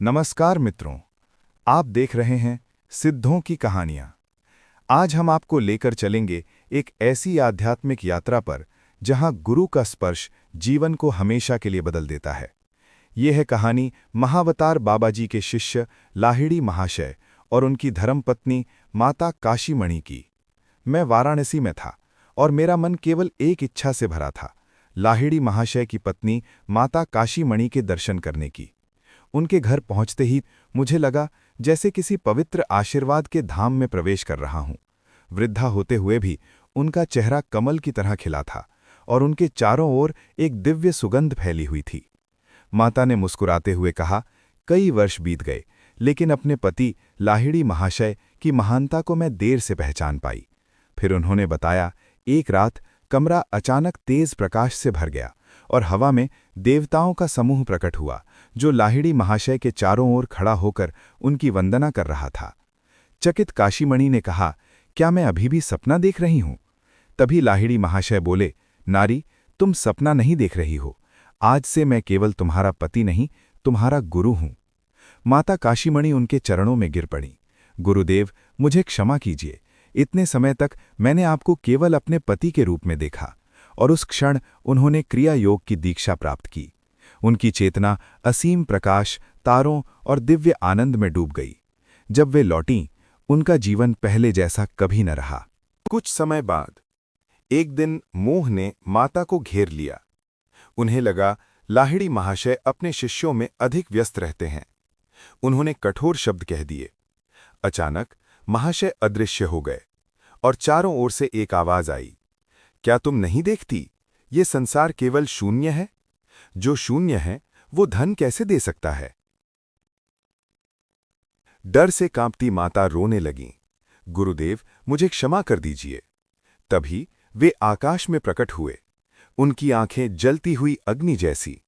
नमस्कार मित्रों, आप देख रहे हैं सिद्धों की कहानियां। आज हम आपको लेकर चलेंगे एक ऐसी आध्यात्मिक यात्रा पर जहां गुरु का स्पर्श जीवन को हमेशा के लिए बदल देता है। यह है कहानी महावतार बाबा जी के शिष्य लाहिड़ी महाशय और उनकी धर्मपत्नी माता काशीमणि की। मैं वाराणसी में था और मेरा मन केवल एक इच्छा से भरा था, लाहिड़ी महाशय की पत्नी माता काशीमणि के दर्शन करने की। उनके घर पहुंचते ही मुझे लगा जैसे किसी पवित्र आशीर्वाद के धाम में प्रवेश कर रहा हूं। वृद्धा होते हुए भी उनका चेहरा कमल की तरह खिला था और उनके चारों ओर एक दिव्य सुगंध फैली हुई थी। माता ने मुस्कुराते हुए कहा, कई वर्ष बीत गए, लेकिन अपने पति लाहिड़ी महाशय की महानता को मैं देर से पहचान पाई। फिर उन्होंने बताया, एक रात कमरा अचानक तेज प्रकाश से भर गया और हवा में देवताओं का समूह प्रकट हुआ, जो लाहिड़ी महाशय के चारों ओर खड़ा होकर उनकी वंदना कर रहा था। चकित काशीमणि ने कहा, क्या मैं अभी भी सपना देख रही हूं? तभी लाहिड़ी महाशय बोले, नारी, तुम सपना नहीं देख रही हो। आज से मैं केवल तुम्हारा पति नहीं, तुम्हारा गुरु हूं। माता काशीमणि उनके चरणों में गिर पड़ी। गुरुदेव, मुझे क्षमा कीजिए। इतने समय तक मैंने आपको केवल अपने पति के रूप में देखा। और उस क्षण उन्होंने क्रिया योग की दीक्षा प्राप्त की। उनकी चेतना असीम प्रकाश, तारों और दिव्य आनंद में डूब गई। जब वे लौटीं, उनका जीवन पहले जैसा कभी न रहा। कुछ समय बाद एक दिन मोह ने माता को घेर लिया। उन्हें लगा लाहिड़ी महाशय अपने शिष्यों में अधिक व्यस्त रहते हैं। उन्होंने कठोर शब्द कह दिए। अचानक महाशय अदृश्य हो गए और चारों ओर से एक आवाज आई, क्या तुम नहीं देखती, ये संसार केवल शून्य है? जो शून्य है वो धन कैसे दे सकता है? डर से कांपती माता रोने लगीं। गुरुदेव, मुझे क्षमा कर दीजिए। तभी वे आकाश में प्रकट हुए, उनकी आंखें जलती हुई अग्नि जैसी।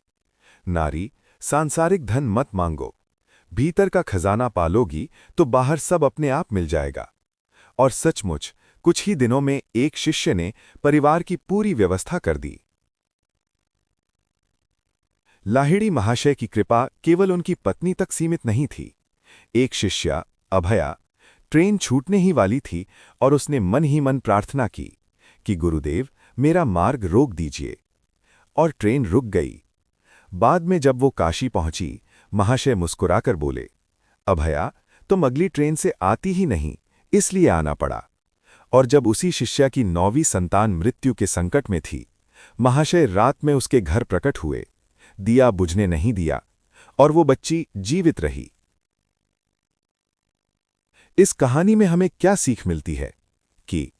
नारी, सांसारिक धन मत मांगो। भीतर का खजाना पालोगी तो बाहर सब अपने आप मिल जाएगा। और सचमुच कुछ ही दिनों में एक शिष्य ने परिवार की पूरी व्यवस्था कर दी। लाहिड़ी महाशय की कृपा केवल उनकी पत्नी तक सीमित नहीं थी। एक शिष्या, अभया, ट्रेन छूटने ही वाली थी और उसने मन ही मन प्रार्थना की कि गुरुदेव, मेरा मार्ग रोक दीजिए। और ट्रेन रुक गई। बाद में जब वो काशी पहुंची, महाशय मुस्कुराकर बोले, अभया, तुम अगली ट्रेन से आती ही नहीं, इसलिए आना पड़ा। और जब उसी शिष्या की 9वीं संतान मृत्यु के संकट में थी, महाशय रात में उसके घर प्रकट हुए, दिया बुझने नहीं दिया और वो बच्ची जीवित रही। इस कहानी में हमें क्या सीख मिलती है कि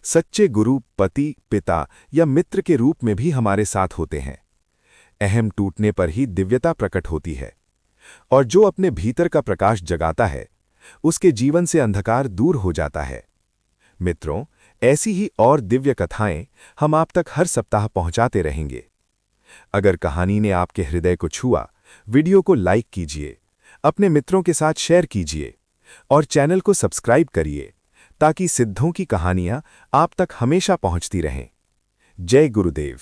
सच्चे गुरु पति, पिता या मित्र के रूप में भी हमारे साथ होते हैं। अहम टूटने पर ही दिव्यता प्रकट होती है और जो अपने भीतर का प्रकाश जगाता है, उसके जीवन से अंधकार दूर हो जाता है। मित्रों, ऐसी ही और दिव्य कथाएं हम आप तक हर सप्ताह पहुंचाते रहेंगे। अगर कहानी ने आपके हृदय को छुआ, वीडियो को लाइक कीजिए, अपने मित्रों के साथ शेयर कीजिए और चैनल को सब्सक्राइब करिए ताकि सिद्धों की कहानियां आप तक हमेशा पहुंचती रहें। जय गुरुदेव।